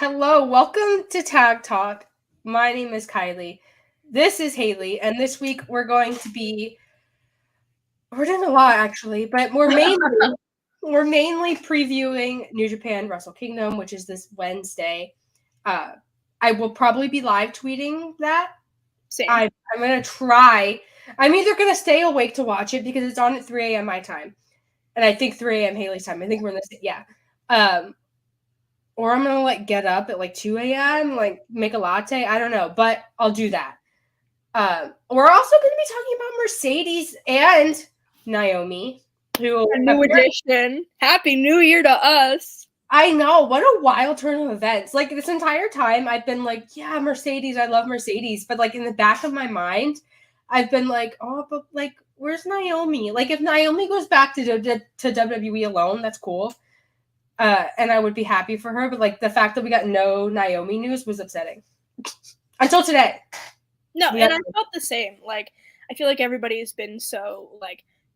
Hello, welcome to Tag Talk. My name is Kiley. This is Haley, and this week we're doing a lot actually, but we're mainly previewing New Japan Wrestle Kingdom, which is this Wednesday. I will probably be live tweeting that. Same. I'm gonna try. I'm either gonna stay awake to watch it because it's on at 3 a.m. my time, and I think 3 a.m. Haley's time. I think we're in the or I'm gonna get up at 2 a.m. Make a latte. I don't know, but I'll do that. We're also gonna be talking about Mercedes and Naomi, who a new addition. Happy New Year to us. I know, what a wild turn of events. This entire time I've been yeah, Mercedes, I love Mercedes, but in the back of my mind, I've been oh, but where's Naomi? If Naomi goes back to WWE alone, that's cool. And I would be happy for her, but the fact that we got no Naomi news was upsetting. Until today. No, and I felt the same. I feel like everybody's been so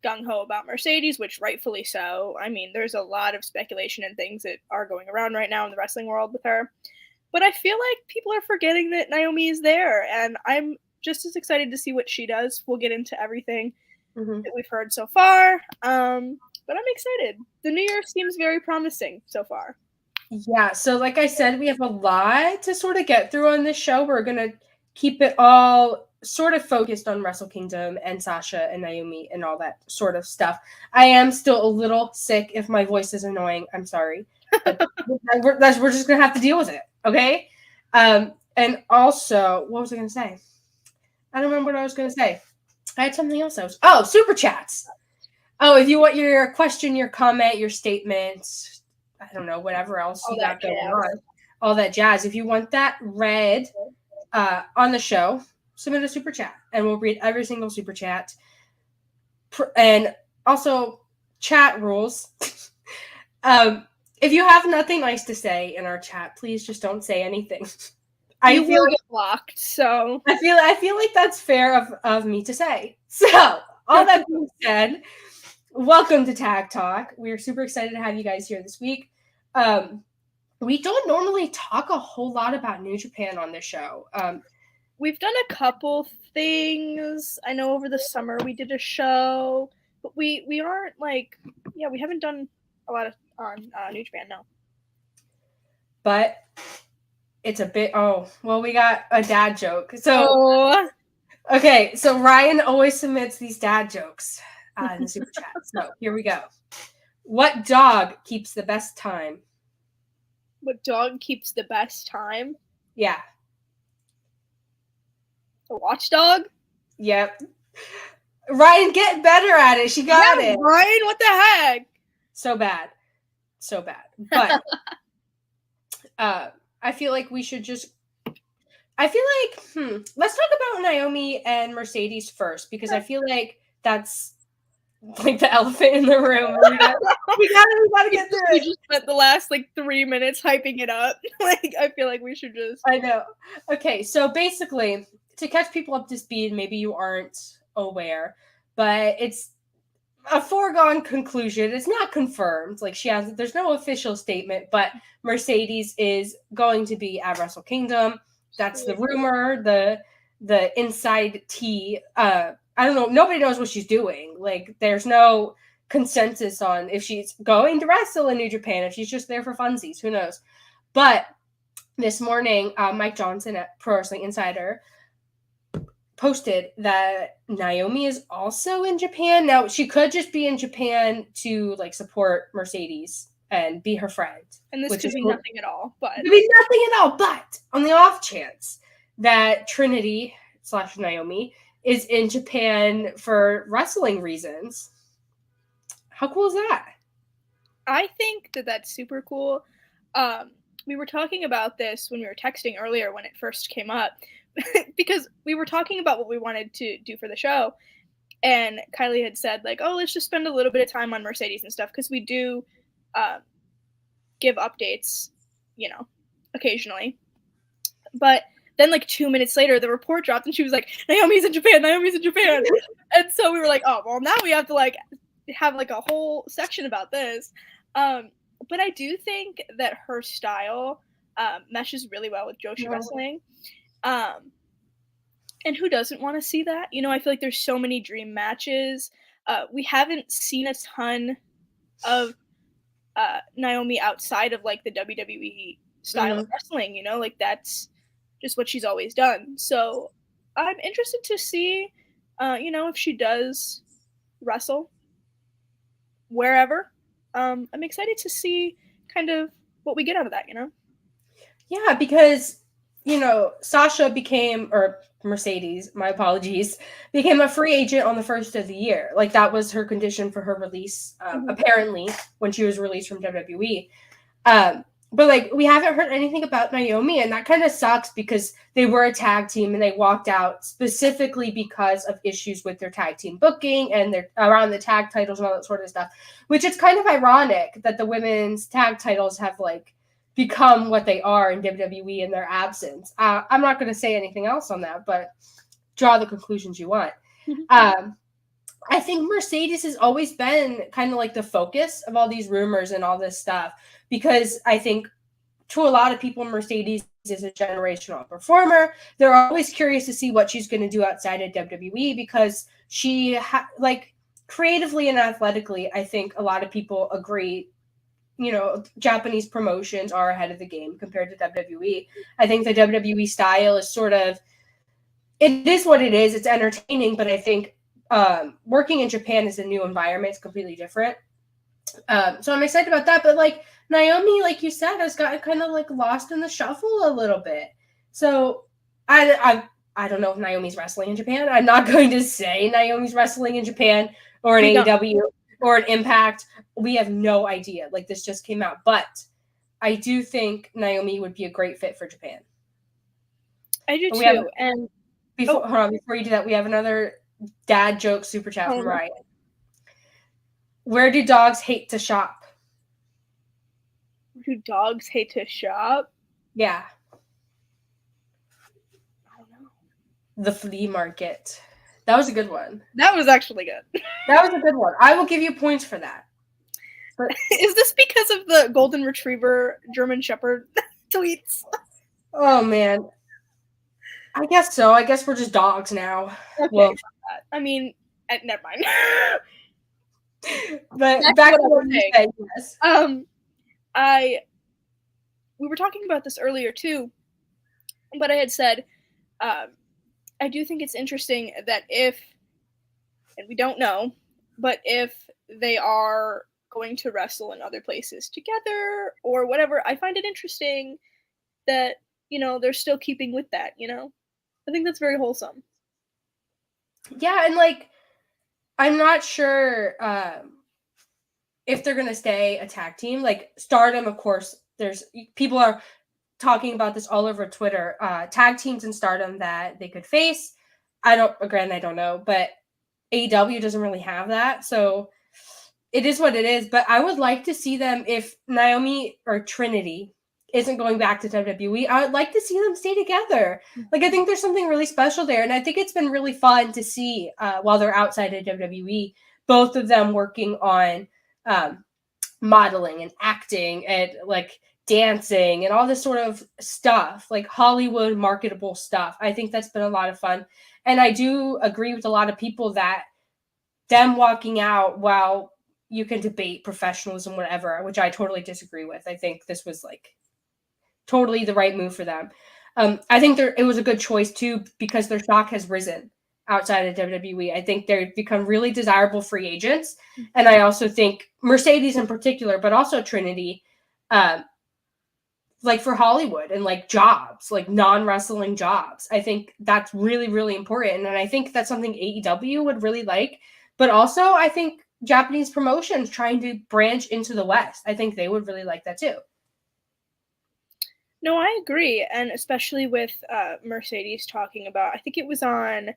gung-ho about Mercedes, which rightfully so. I mean, there's a lot of speculation and things that are going around right now in the wrestling world with her. But I feel like people are forgetting that Naomi is there, and I'm just as excited to see what she does. We'll get into everything that we've heard so far. But I'm excited. The new year seems very promising so far. Yeah, so like I said, we have a lot to sort of get through on this show. We're going to keep it all sort of focused on Wrestle Kingdom and Sasha and Naomi and all that sort of stuff. I am still a little sick. If my voice is annoying, I'm sorry. But we're just going to have to deal with it, okay? And also, what was I going to say? I don't remember what I was going to say. I had something else. Super chats. Oh, if you want your question, your comment, your statement, I don't know, whatever else you got going on, all that jazz. If you want that read on the show, submit a super chat, and we'll read every single super chat. And also, chat rules. If you have nothing nice to say in our chat, please just don't say anything. I feel get blocked, so I feel like that's fair of me to say. So, all that being said, welcome to Tag Talk. We're super excited to have you guys here this week. We don't normally talk a whole lot about New Japan on this show. We've done a couple things. I know over the summer we did a show, but we aren't we haven't done a lot on New Japan, no. But it's a bit, we got a dad joke. So, okay, so Ryan always submits these dad jokes in the super chat. So here we go. What dog keeps the best time? What dog keeps the best time? Yeah. A watchdog? Yep. Ryan, get better at it. She got it. Ryan, what the heck? So bad. But I feel like we should just let's talk about Naomi and Mercedes first, because I feel like that's the elephant in the room. We gotta get through it. We just spent the last 3 minutes hyping it up. I feel like we should just. I know. Okay, so basically, to catch people up to speed, maybe you aren't aware, but it's a foregone conclusion. It's not confirmed. There's no official statement, but Mercedes is going to be at Wrestle Kingdom. That's the rumor, the inside tea. I don't know. Nobody knows what she's doing. There's no consensus on if she's going to wrestle in New Japan, if she's just there for funsies. Who knows? But this morning, Mike Johnson at Pro Wrestling Insider posted that Naomi is also in Japan. Now, she could just be in Japan to support Mercedes and be her friend. And this could be nothing at all. But it could be nothing at all. But on the off chance that Trinity / Naomi is in Japan for wrestling reasons, how cool is that? I think that that's super cool. We were talking about this when we were texting earlier when it first came up, because we were talking about what we wanted to do for the show, and Kiley had said let's just spend a little bit of time on Mercedes and stuff, because we do give updates, occasionally. But then 2 minutes later, the report dropped and she was like, Naomi's in Japan. And so we were like, oh, well, now we have to have a whole section about this. But I do think that her style meshes really well with Joshi Yeah. wrestling. And who doesn't want to see that? You know, I feel like there's so many dream matches. We haven't seen a ton of Naomi outside of like the WWE style of wrestling, you know, like that's just what she's always done. So I'm interested to see, you know, if she does wrestle wherever. I'm excited to see kind of what we get out of that, you know? Yeah, because, you know, Sasha became, or Mercedes, my apologies, became a free agent on the first of the year. Like, that was her condition for her release, apparently, when she was released from WWE. But, like, we haven't heard anything about Naomi, and that kind of sucks because they were a tag team and they walked out specifically because of issues with their tag team booking and their around the tag titles and all that sort of stuff, which is kind of ironic that the women's tag titles have, like, become what they are in WWE in their absence. I'm not going to say anything else on that, but draw the conclusions you want. I think Mercedes has always been kind of like the focus of all these rumors and all this stuff because I think to a lot of people, Mercedes is a generational performer. They're always curious to see what she's going to do outside of WWE because she, like, creatively and athletically, I think a lot of people agree, you know, Japanese promotions are ahead of the game compared to WWE. I think the WWE style is sort of, it is what it is. It's entertaining, but I think working in Japan is a new environment. It's completely different. So I'm excited about that. But like Naomi, like you said, has gotten kind of like lost in the shuffle a little bit. So I don't know if Naomi's wrestling in Japan. I'm not going to say Naomi's wrestling in Japan or an AEW or an Impact. We have no idea. Like this just came out. But I do think Naomi would be a great fit for Japan. I do too. And before you do that, we have another dad joke super chat from Ryan. Where do dogs hate to shop? Do dogs hate to shop? Yeah. I don't know. The flea market. That was a good one. That was actually good. That was a good one. I will give you points for that. But is this because of the Golden Retriever German Shepherd tweets? Oh, man. I guess so. I guess we're just dogs now. Okay, well, I mean, never mind. But back to what you said, yes. We were talking about this earlier too, but I had said, I do think it's interesting that if, and we don't know, but if they are going to wrestle in other places together or whatever, I find it interesting that, you know, they're still keeping with that, you know? I think that's very wholesome. Yeah, and like, I'm not sure if they're going to stay a tag team. Like, Stardom, of course, there's people are talking about this all over Twitter. Tag teams in Stardom that they could face. I don't know, but AEW doesn't really have that. So it is what it is. But I would like to see them, if Naomi or Trinity isn't going back to WWE, I would like to see them stay together. Like, I think there's something really special there. And I think it's been really fun to see while they're outside of WWE, both of them working on modeling and acting and like dancing and all this sort of stuff, like Hollywood marketable stuff. I think that's been a lot of fun. And I do agree with a lot of people that them walking out, while you can debate professionalism, whatever, which I totally disagree with. I think this was like totally the right move for them. I think it was a good choice too, because their stock has risen outside of WWE. I think they've become really desirable free agents. And I also think Mercedes in particular, but also Trinity, like for Hollywood and like jobs, like non-wrestling jobs. I think that's really, really important. And I think that's something AEW would really like. But also I think Japanese promotions trying to branch into the West, I think they would really like that too. No, I agree. And especially with Mercedes talking about, I think it was on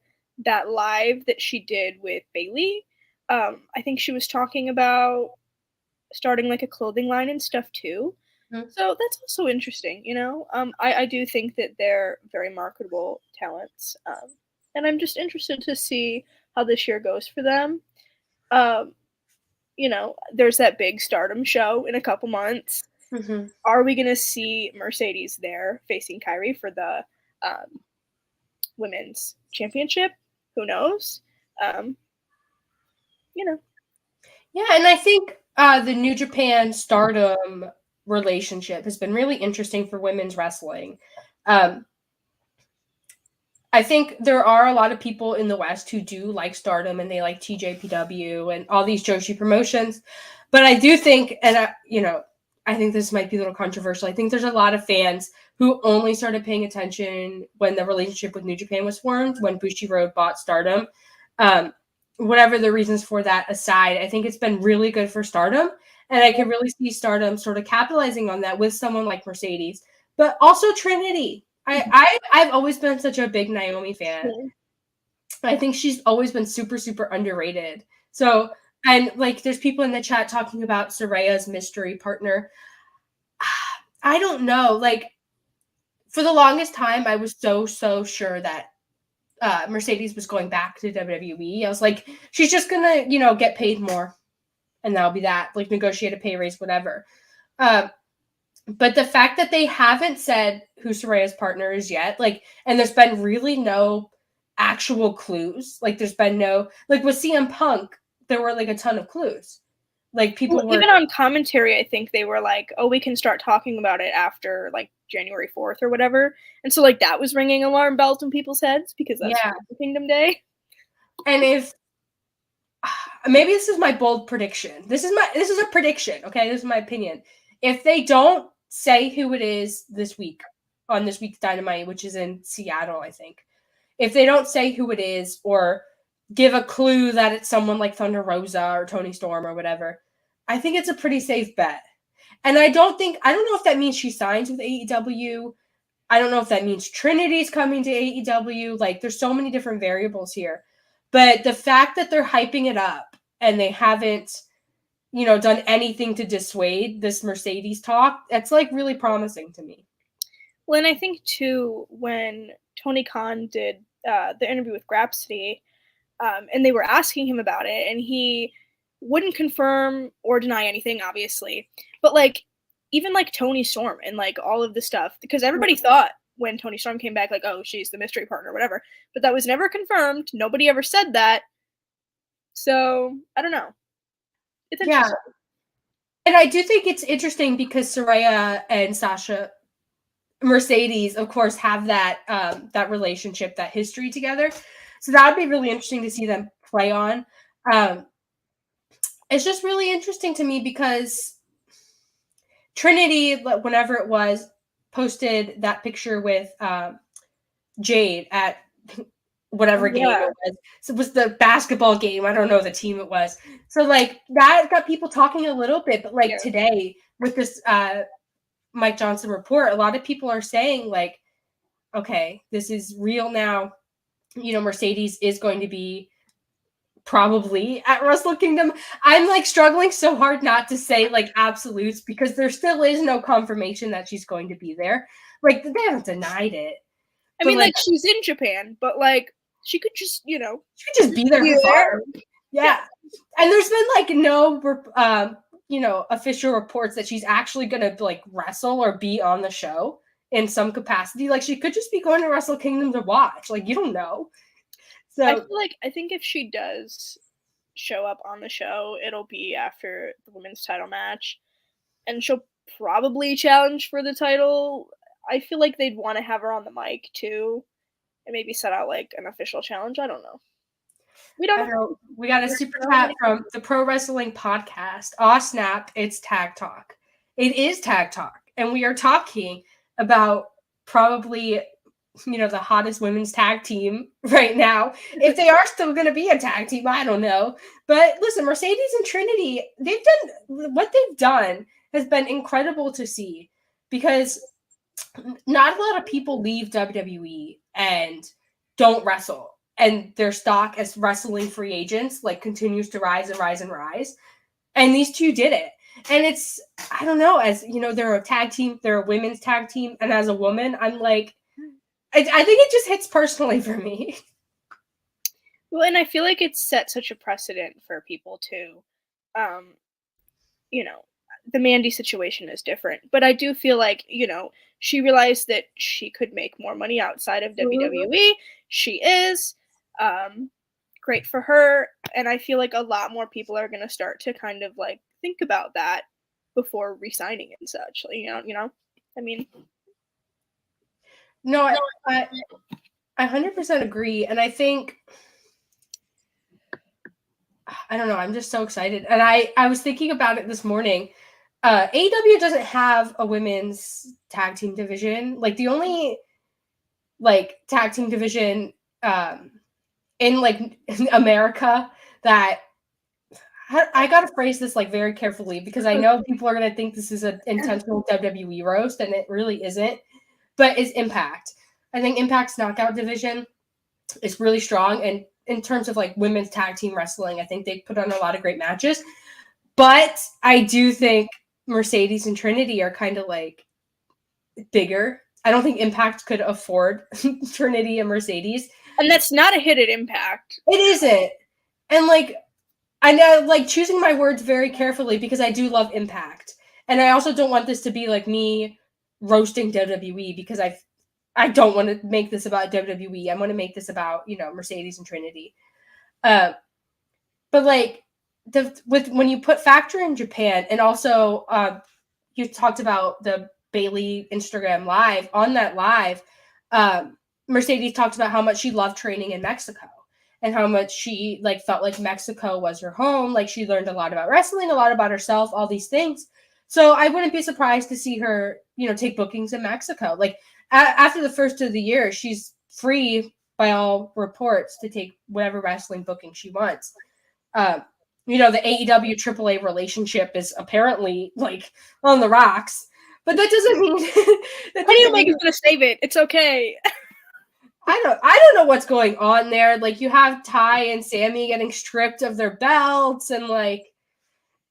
that live that she did with Bailey. I think she was talking about starting like a clothing line and stuff too. Mm-hmm. So that's also interesting, you know? I do think that they're very marketable talents. And I'm just interested to see how this year goes for them. You know, there's that big Stardom show in a couple months. Mm-hmm. Are we going to see Mercedes there facing Kiley for the women's championship? Who knows? You know. Yeah, and I think the New Japan Stardom relationship has been really interesting for women's wrestling. I think there are a lot of people in the West who do like Stardom and they like TJPW and all these Joshi promotions. But I do think, and I think this might be a little controversial. I think there's a lot of fans who only started paying attention when the relationship with New Japan was formed, when Bushiroad bought Stardom. Whatever the reasons for that aside, I think it's been really good for Stardom. And I can really see Stardom sort of capitalizing on that with someone like Mercedes, but also Trinity. I've always been such a big Naomi fan. I think she's always been super, super underrated. So, and like, there's people in the chat talking about Saraya's mystery partner. I don't know. Like, for the longest time, I was so sure that Mercedes was going back to WWE. I was like, she's just gonna, get paid more, and that'll be that. Like, negotiate a pay raise, whatever. But the fact that they haven't said who Saraya's partner is yet, like, and there's been really no actual clues. Like, there's been no, like, with CM Punk, there were like a ton of clues. Like, people were even on commentary, I think they were like, "Oh, we can start talking about it after like January 4th or whatever." And so like that was ringing alarm bells in people's heads because that's Wrestle Kingdom Day. And if maybe this is my bold prediction. This is a prediction, okay? This is my opinion. If they don't say who it is this week on this week's Dynamite, which is in Seattle, I think. If they don't say who it is or give a clue that it's someone like Thunder Rosa or Tony Storm or whatever, I think it's a pretty safe bet. And I don't know if that means she signs with AEW. I don't know if that means Trinity's coming to AEW. Like, there's so many different variables here. But the fact that they're hyping it up and they haven't, done anything to dissuade this Mercedes talk, that's like really promising to me. Well, and I think too, when Tony Khan did the interview with Grapsity, and they were asking him about it, and he wouldn't confirm or deny anything, obviously. But like, even like Tony Storm and like all of the stuff, because everybody thought when Tony Storm came back, like, oh, she's the mystery partner, whatever. But that was never confirmed. Nobody ever said that. So I don't know. It's interesting. Yeah. And I do think it's interesting because Saraya and Sasha Mercedes, of course, have that relationship, that history together. So that would be really interesting to see them play on. It's just really interesting to me because Trinity, whenever it was, posted that picture with Jade at whatever game it was. So it was the basketball game. I don't know the team it was. So like that got people talking a little bit, but like today with this Mike Johnson report, a lot of people are saying like, okay, this is real now. Mercedes is going to be probably at Wrestle Kingdom. I'm like struggling so hard not to say like absolutes because there still is no confirmation that she's going to be there. Like they haven't denied it. I mean, like she's in Japan, but like she could just, she could just be there. Yeah. And there's been like no, official reports that she's actually gonna like wrestle or be on the show in some capacity. Like she could just be going to Wrestle Kingdom to watch. Like you don't know. So I think if she does show up on the show, it'll be after the women's title match, and she'll probably challenge for the title. I feel like they'd want to have her on the mic too, and maybe set out like an official challenge. I don't know. We don't know. We got a super chat from the Pro Wrestling Podcast. Aw snap! It's Tag Talk. It is Tag Talk, and we are talking about probably the hottest women's tag team right now. If they are still going to be a tag team, I don't know. But listen, Mercedes and Trinity, what they've done has been incredible to see because not a lot of people leave WWE and don't wrestle. And their stock as wrestling free agents like continues to rise and rise and rise. And these two did it. And it's, I don't know, as they're a tag team, they're a women's tag team. And as a woman, I'm like, I think it just hits personally for me. Well, and I feel like it's set such a precedent for people too. the Mandy situation is different. But I do feel like, she realized that she could make more money outside of WWE. She is. Great for her. And I feel like a lot more people are going to start to kind of like think about that before re-signing and such. Like, I mean. No, I 100% agree. And I think, I don't know, I'm just so excited. And I was thinking about it this morning. AEW doesn't have a women's tag team division. Like the only like tag team division in like America that I gotta phrase this like very carefully because I know people are gonna think this is an intentional WWE roast and it really isn't. But is Impact. I think Impact's knockout division is really strong, and in terms of like women's tag team wrestling, I think they put on a lot of great matches. But I do think Mercedes and Trinity are kind of like bigger. I don't think Impact could afford Trinity and Mercedes. And that's not a hit at Impact. It isn't. And like, I know, like choosing my words very carefully because I do love Impact. And I also don't want this to be like me roasting WWE because I don't want to make this about WWE. I want to make this about, Mercedes and Trinity. But like when you put factor in Japan and also you talked about the Bailey Instagram live. On that live, Mercedes talked about how much she loved training in Mexico and how much she like felt like Mexico was her home. Like she learned a lot about wrestling, a lot about herself, all these things. So I wouldn't be surprised to see her, take bookings in Mexico. Like after the first of the year, she's free by all reports to take whatever wrestling booking she wants. The AEW AAA relationship is apparently like on the rocks, but that doesn't mean that Kenny Omega's gonna save it. It's okay. I don't know what's going on there. Like you have Ty and Sammy getting stripped of their belts, and like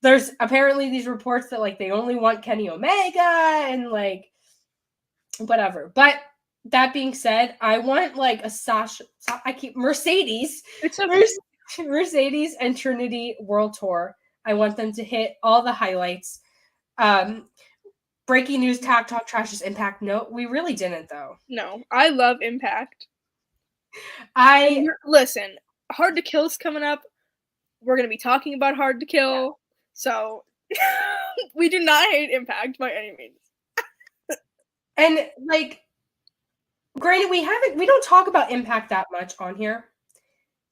there's apparently these reports that like they only want Kenny Omega and like whatever. But that being said, I want like a Mercedes. It's okay. Mercedes and Trinity World Tour. I want them to hit all the highlights. Breaking news, Tag Talk trashes Impact. No, we really didn't though. No, I love Impact. Listen, Hard to Kill's coming up. We're going to be talking about Hard to Kill. Yeah. So we do not hate Impact by any means. And like, granted, we don't talk about Impact that much on here,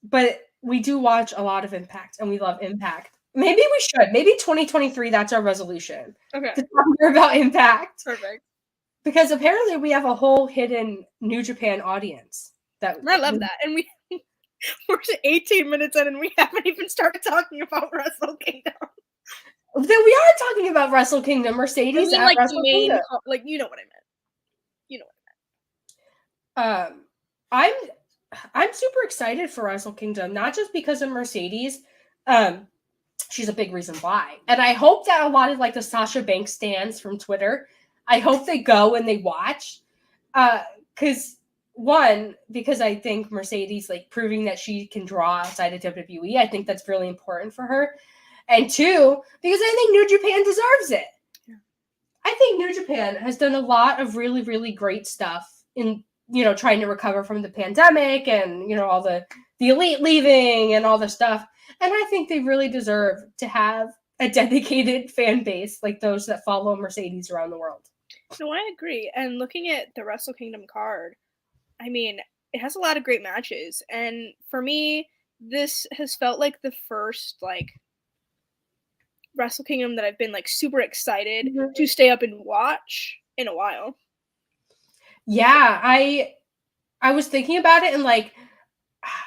but we do watch a lot of Impact and we love Impact. Maybe we should. Maybe 2023, that's our resolution. Okay. To talk more about Impact. Perfect. Because apparently we have a whole hidden New Japan audience. I love that. And we're 18 minutes in and we haven't even started talking about Wrestle Kingdom. Then we are talking about Wrestle Kingdom. Mercedes at like Wrestle Kingdom. Like, you know what I meant. I'm super excited for Wrestle Kingdom, not just because of Mercedes. She's a big reason why. And I hope that a lot of like the Sasha Banks stands from Twitter, I hope they go and they watch. Because I think Mercedes like proving that she can draw outside of WWE. I think that's really important for her. And two, because I think New Japan deserves it. Yeah. I think New Japan has done a lot of really, really great stuff in, trying to recover from the pandemic and, all the elite leaving and all the stuff. And I think they really deserve to have a dedicated fan base like those that follow Mercedes around the world. No, I agree. And looking at the Wrestle Kingdom card, I mean, it has a lot of great matches. And for me, this has felt like the first, like, Wrestle Kingdom that I've been, like, super excited to stay up and watch in a while. Yeah, I was thinking about it and, like,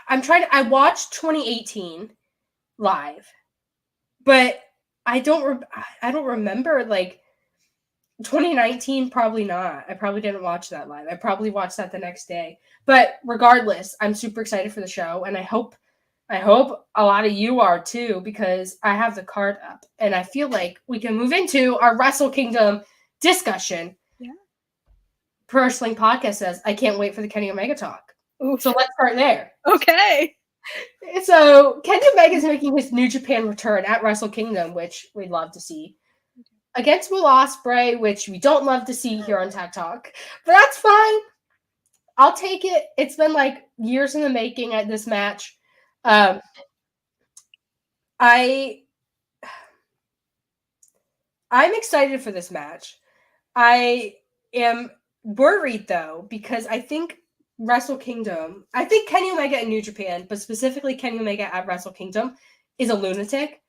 I watched 2018 live, but I don't remember, like, 2019, probably not. I probably didn't watch that live. I probably watched that the next day. But regardless, I'm super excited for the show, and I hope a lot of you are too, because I have the card up, and I feel like we can move into our Wrestle Kingdom discussion. Yeah. Pro Wrestling Podcast says, I can't wait for the Kenny Omega talk. Oof. So let's start there. Okay. So Kenny Omega is making his New Japan return at Wrestle Kingdom, which we'd love to see. against Will Ospreay, which we don't love to see here on Tag Talk, but that's fine. I'll take it. It's been like years in the making at this match. I'm excited for this match. I am worried though, because I think Wrestle Kingdom, I think Kenny Omega in New Japan, but specifically Kenny Omega at Wrestle Kingdom, is a lunatic.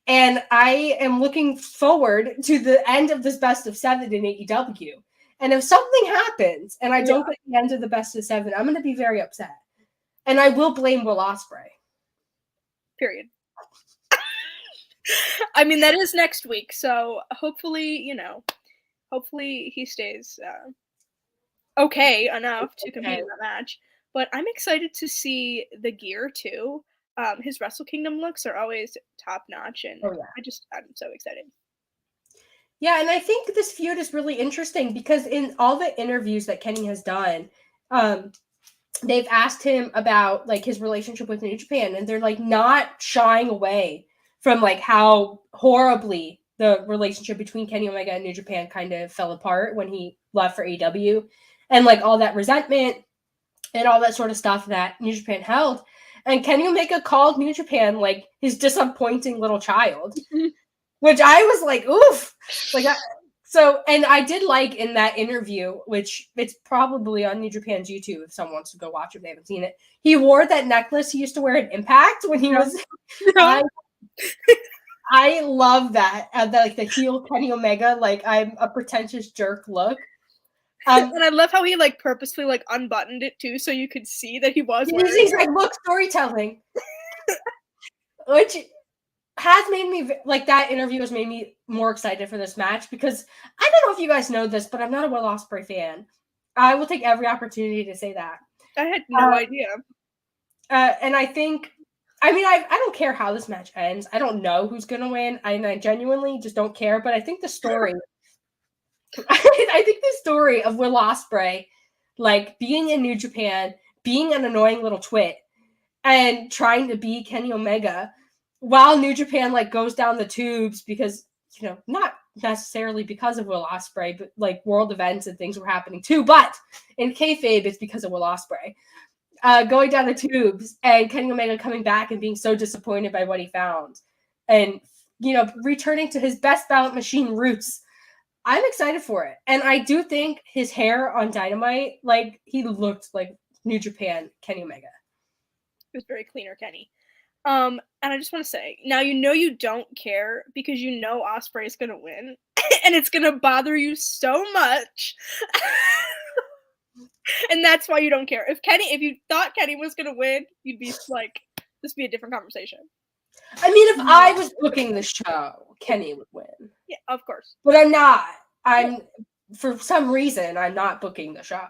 And I am looking forward to the end of this best of 7 in AEW. And if something happens and I don't get the end of the best of 7, I'm going to be very upset. And I will blame Will Ospreay. Period. I mean, that is next week. So hopefully, hopefully he stays okay enough to compete in that match. But I'm excited to see the gear too. His Wrestle Kingdom looks are always top notch, and I'm so excited. Yeah, and I think this feud is really interesting because in all the interviews that Kenny has done, they've asked him about like his relationship with New Japan, and they're like not shying away from like how horribly the relationship between Kenny Omega and New Japan kind of fell apart when he left for AEW, and like all that resentment and all that sort of stuff that New Japan held. And Kenny Omega called New Japan like his disappointing little child, which I was like, oof. Like, and I did like in that interview, which it's probably on New Japan's YouTube if someone wants to go watch it if they haven't seen it. He wore that necklace he used to wear at Impact when he was. I love that. Like the heel Kenny Omega, like I'm a pretentious jerk look. And I love how he like purposefully like unbuttoned it too, so you could see that he was wearing He's like, look, storytelling. Which has made me, like, that interview has made me more excited for this match, because I don't know if you guys know this, but I'm not a Will Ospreay fan. I will take every opportunity to say that. I had no idea. And I think, I mean, I don't care how this match ends. I don't know who's going to win. I genuinely just don't care, but I think the story... I think the story of Will Ospreay, like being in New Japan, being an annoying little twit, and trying to be Kenny Omega, while New Japan like goes down the tubes because not necessarily because of Will Ospreay, but like world events and things were happening too. But in kayfabe, it's because of Will Ospreay going down the tubes, and Kenny Omega coming back and being so disappointed by what he found, and returning to his best ballot machine roots. I'm excited for it. And I do think his hair on Dynamite, like, he looked like New Japan Kenny Omega. It was very cleaner Kenny. And I just want to say, now you don't care because Ospreay is going to win. And it's going to bother you so much. And that's why you don't care. If you thought Kenny was going to win, you'd be like, this would be a different conversation. I mean, if I was booking the show, Kenny would win. Yeah, of course. But I'm not. For some reason, I'm not booking the show.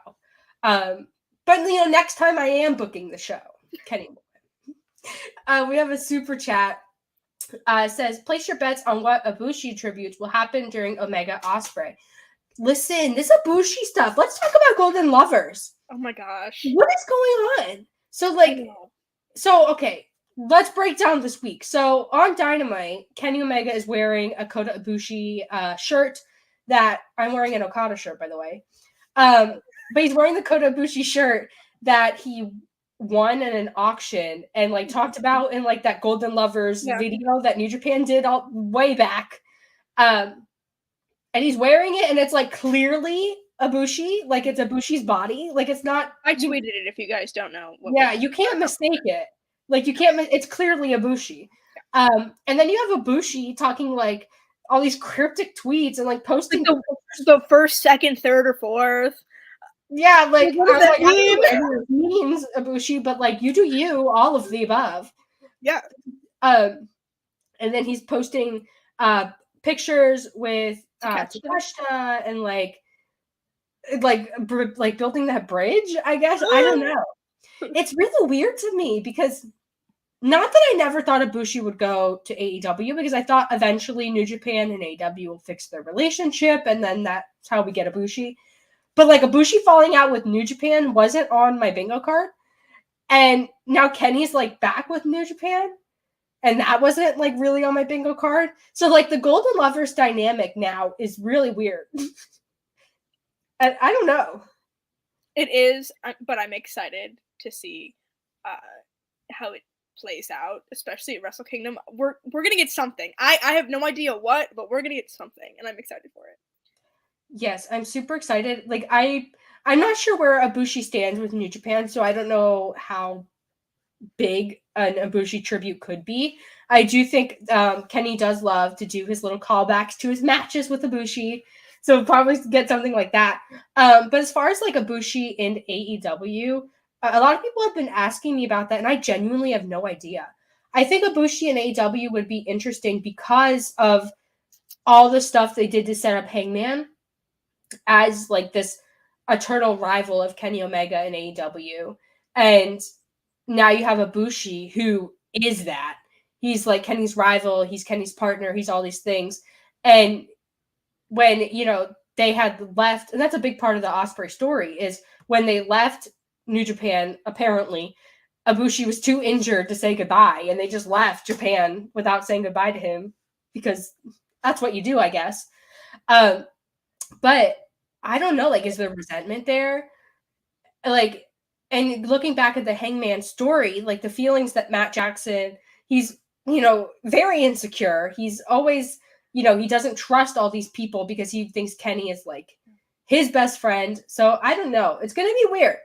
But, next time I am booking the show, Kenny will win. We have a super chat. Says, place your bets on what Ibushi tributes will happen during Omega Ospreay. Listen, this Ibushi stuff. Let's talk about Golden Lovers. Oh my gosh. What is going on? So, okay. Let's break down this week. So on Dynamite, Kenny Omega is wearing a Kota Ibushi shirt that I'm wearing an Okada shirt, by the way. But he's wearing the Kota Ibushi shirt that he won in an auction and like talked about in like that Golden Lovers video that New Japan did all way back. And he's wearing it, and it's like clearly Ibushi, like it's Ibushi's body. Like it's not. I tweeted it if you guys don't know. You can't mistake it. Like, you can't, it's clearly Ibushi. And then you have Ibushi talking, like, all these cryptic tweets and, like, posting the first, second, third, or fourth. Yeah, like, what does that mean? I don't know what it means, Ibushi, but, like, you do you, all of the above. Yeah. And then he's posting pictures with Takeshita and, like building that bridge, I guess. I don't know. It's really weird to me because not that I never thought Ibushi would go to AEW, because I thought eventually New Japan and AEW will fix their relationship, and then that's how we get Ibushi. But like Ibushi falling out with New Japan wasn't on my bingo card, and now Kenny's like back with New Japan. and that wasn't like really on my bingo card. So like the Golden Lovers dynamic now is really weird. And I don't know. It is, but I'm excited to see how it plays out, especially at Wrestle Kingdom. We're gonna get something. I have no idea what, but we're gonna get something, and I'm excited for it. Yes, I'm super excited. Like I'm not sure where Ibushi stands with New Japan, so I don't know how big an Ibushi tribute could be. I do think Kenny does love to do his little callbacks to his matches with Ibushi, so we'll probably get something like that. But as far as like Ibushi and AEW, a lot of people have been asking me about that, and I genuinely have no idea. I think Ibushi and AEW would be interesting because of all the stuff they did to set up Hangman as like this eternal rival of Kenny Omega and AEW. And now you have Ibushi, who is that. He's like Kenny's rival, he's Kenny's partner, he's all these things. And when, they had left, and that's a big part of the Ospreay story, is when they left New Japan, apparently, Ibushi was too injured to say goodbye, and they just left Japan without saying goodbye to him, because that's what you do, I guess. But I don't know, like, is there resentment there? Like, and looking back at the Hangman story, like the feelings that Matt Jackson, he's, very insecure. He's always, he doesn't trust all these people because he thinks Kenny is like his best friend. So I don't know. It's going to be weird.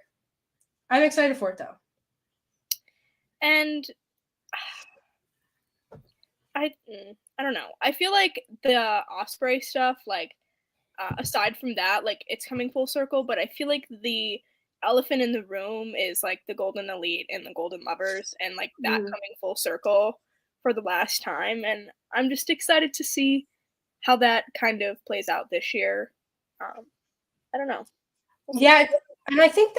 I'm excited for it though. And I don't know. I feel like the Ospreay stuff, like, aside from that, like, it's coming full circle, but I feel like the elephant in the room is like the Golden Elite and the Golden Lovers, and like that coming full circle for the last time. And I'm just excited to see how that kind of plays out this year. I don't know. Yeah, and I think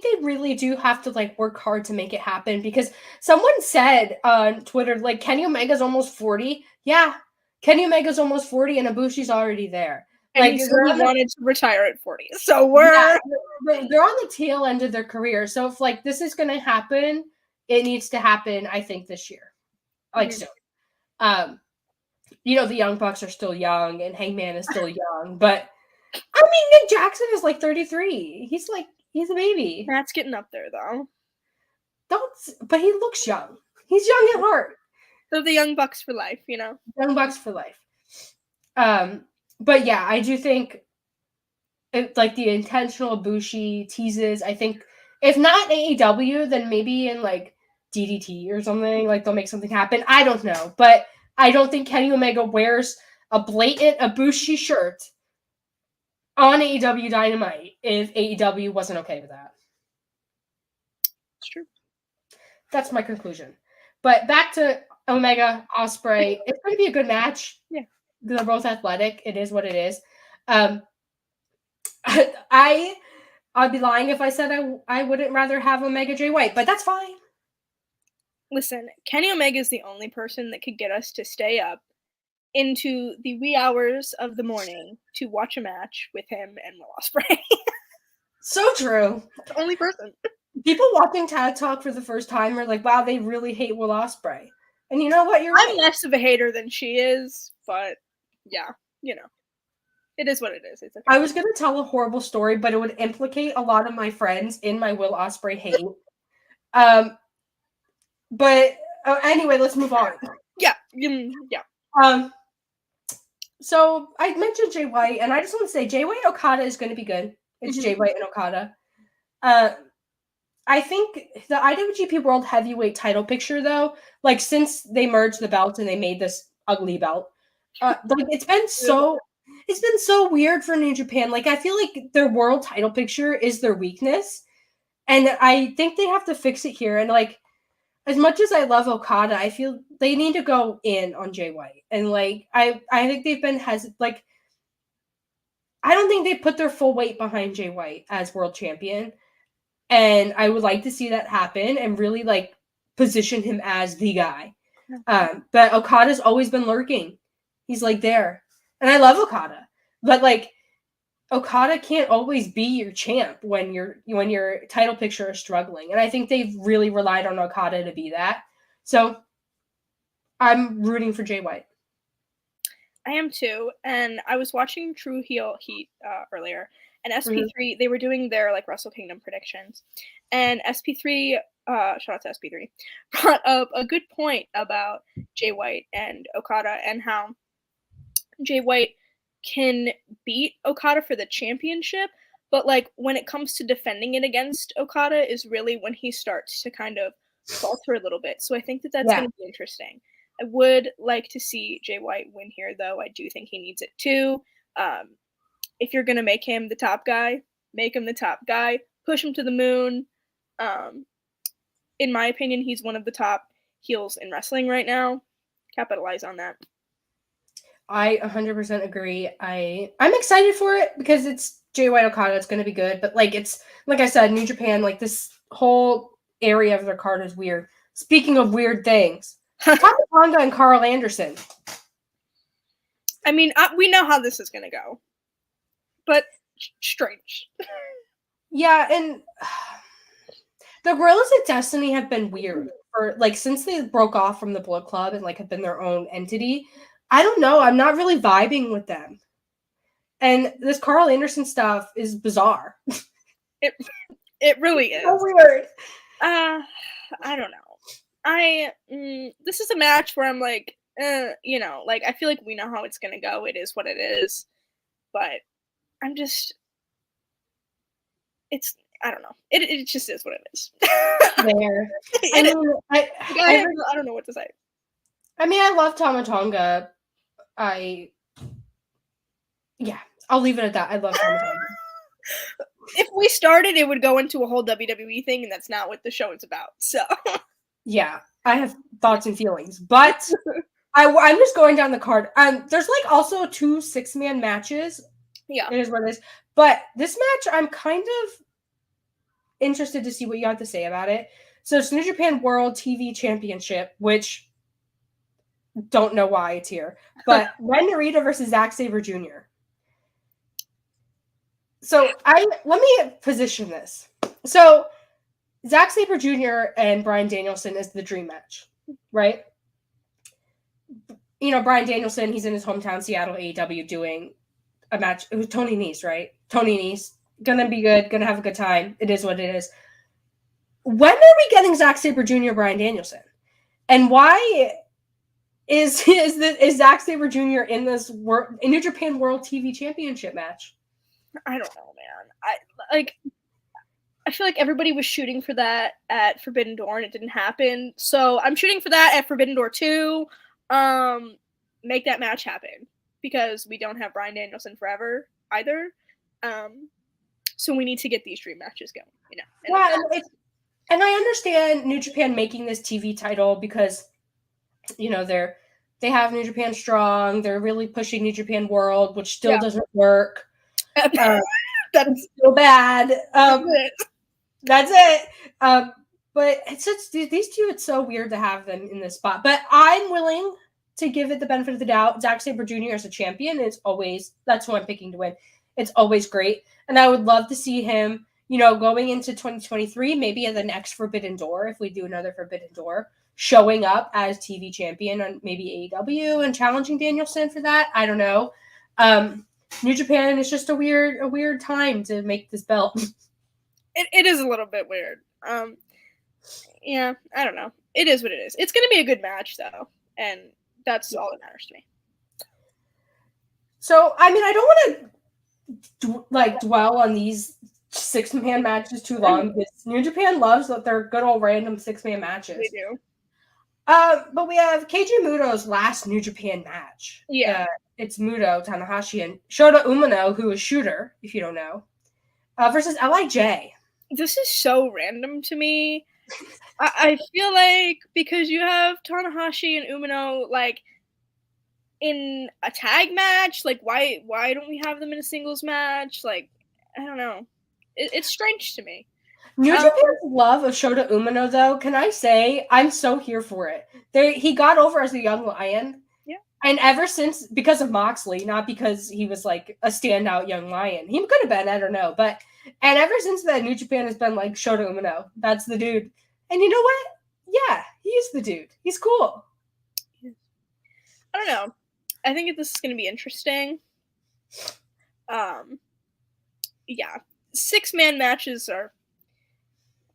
they really do have to like work hard to make it happen, because someone said on Twitter, like, Kenny Omega's almost 40. Yeah, Kenny Omega's almost 40 and Ibushi's already there. And like, he said he wanted to retire at 40. So they're on the tail end of their career. So if like this is going to happen, it needs to happen, I think, this year. Like, so. The Young Bucks are still young and Hangman is still young, but I mean, Nick Jackson is like 33. He's a baby. Matt's getting up there though. But he looks young. He's young at heart. They're the Young Bucks for life, Young Bucks for life. But yeah, I do think like the intentional Ibushi teases, I think if not AEW, then maybe in like DDT or something, like they'll make something happen. I don't know, but I don't think Kenny Omega wears a blatant Ibushi shirt on AEW Dynamite if AEW wasn't okay with that. It's true. That's my conclusion. But back to Omega, Ospreay. It's going to be a good match. Yeah. They're both athletic. It is what it is. I'd be lying if I said I wouldn't rather have Omega Jay White, but that's fine. Listen, Kenny Omega is the only person that could get us to stay up into the wee hours of the morning to watch a match with him and Will Ospreay. So true. The only person. People watching Tag Talk for the first time are like, wow, they really hate Will Ospreay. And you know what? You're right. I'm less of a hater than she is, but yeah, it is what it is. It's okay. I was going to tell a horrible story, but it would implicate a lot of my friends in my Will Ospreay hate. But anyway, let's move on. Yeah. So I mentioned Jay White, and I just want to say Jay White Okada is going to be good. It's Jay White and Okada. I think the IWGP World Heavyweight title picture, though, like since they merged the belts and they made this ugly belt, like it's been so weird for New Japan. Like I feel like their world title picture is their weakness, and I think they have to fix it here. And like, as much as I love Okada, I feel they need to go in on Jay White. And like, I think they've been like, I don't think they put their full weight behind Jay White as world champion. And I would like to see that happen and really like position him as the guy. But Okada's always been lurking. He's like there. And I love Okada. But like, Okada can't always be your champ when your title picture is struggling. And I think they've really relied on Okada to be that. So I'm rooting for Jay White. I am too, and I was watching True Heel Heat earlier, and SP3 they were doing their like Wrestle Kingdom predictions, and SP3 shout out to SP3 brought up a good point about Jay White and Okada and how Jay White can beat Okada for the championship, but like when it comes to defending it against Okada is really when he starts to kind of falter a little bit. So I think that that's going to be interesting. I would like to see Jay White win here, though. I do think he needs it too. If you're going to make him the top guy, make him the top guy. Push him to the moon. In my opinion, he's one of the top heels in wrestling right now. Capitalize on that. I 100% agree. I'm excited for it because it's Jay White Okada. It's going to be good. But like it's like I said, New Japan, like this whole area of their card is weird. Speaking of weird things, Tama Tonga and Carl Anderson. I mean, we know how this is going to go, but strange. Yeah, and the Gorillas of Destiny have been weird for like since they broke off from the Bullet Club and like have been their own entity. I don't know. I'm not really vibing with them, and this Carl Anderson stuff is bizarre. It really is. So weird. I don't know. This is a match where I'm like, like I feel like we know how it's gonna go. It is what it is, but I'm just, I don't know. It just is what it is. There. I don't know what to say. I mean, I love Tama Tonga. I'll leave it at that. I love Tama Tonga. If we started, it would go into a whole WWE thing, and that's not what the show is about. So, yeah, I have thoughts and feelings, but I'm just going down the card. There's like also 2 6-man matches. Yeah, it is what it is. But this match, I'm kind of interested to see what you have to say about it. So it's New Japan World TV Championship, which don't know why it's here, but Ren Narita versus Zack Sabre Jr. So let me position this. So Zack Sabre Jr. and Bryan Danielson is the dream match, right? You know, Bryan Danielson, he's in his hometown, Seattle, AEW, doing a match. It was Tony Nese, right? Tony Nese. Gonna be good, gonna have a good time. It is what it is. When are we getting Zack Sabre Jr. Bryan Danielson? And why is Zack Sabre Jr. in this New Japan World TV Championship match? I don't know, man. I feel like everybody was shooting for that at Forbidden Door and it didn't happen. So I'm shooting for that at Forbidden Door 2. Make that match happen because we don't have Bryan Danielson forever either. So we need to get these dream matches going, you know. And I understand New Japan making this TV title because, you know, they have New Japan Strong. They're really pushing New Japan World, which still doesn't work. That's so bad. That's it. But it's just these two. It's so weird to have them in this spot. But I'm willing to give it the benefit of the doubt. Zack Sabre Jr. as a champion that's who I'm picking to win. It's always great, and I would love to see him. You know, going into 2023, maybe at the next Forbidden Door, if we do another Forbidden Door, showing up as TV champion on maybe AEW and challenging Danielson for that. I don't know. New Japan is just a weird time to make this belt. It is a little bit weird. Yeah, I don't know. It is what it is. It's going to be a good match, though, and that's all that matters to me. So, I mean, I don't want to dwell on these 6-man matches too long because New Japan loves that they're good old random 6-man matches. They do. But we have Keiji Muto's last New Japan match. Yeah. It's Muto, Tanahashi, and Shota Umino, who is Shooter, if you don't know, versus LIJ. This is so random to me. I feel like because you have Tanahashi and Umino, like, in a tag match, like, why don't we have them in a singles match? Like, I don't know. It's strange to me. New Japan's love of Shota Umino, though, can I say, I'm so here for it. He got over as a young lion. Yeah. And ever since, because of Moxley, not because he was, like, a standout young lion. He could have been, I don't know. And ever since then, New Japan has been like, Shota Umino, that's the dude. And you know what? Yeah, he's the dude. He's cool. Yes. I don't know. I think this is going to be interesting. Yeah. 6-man matches are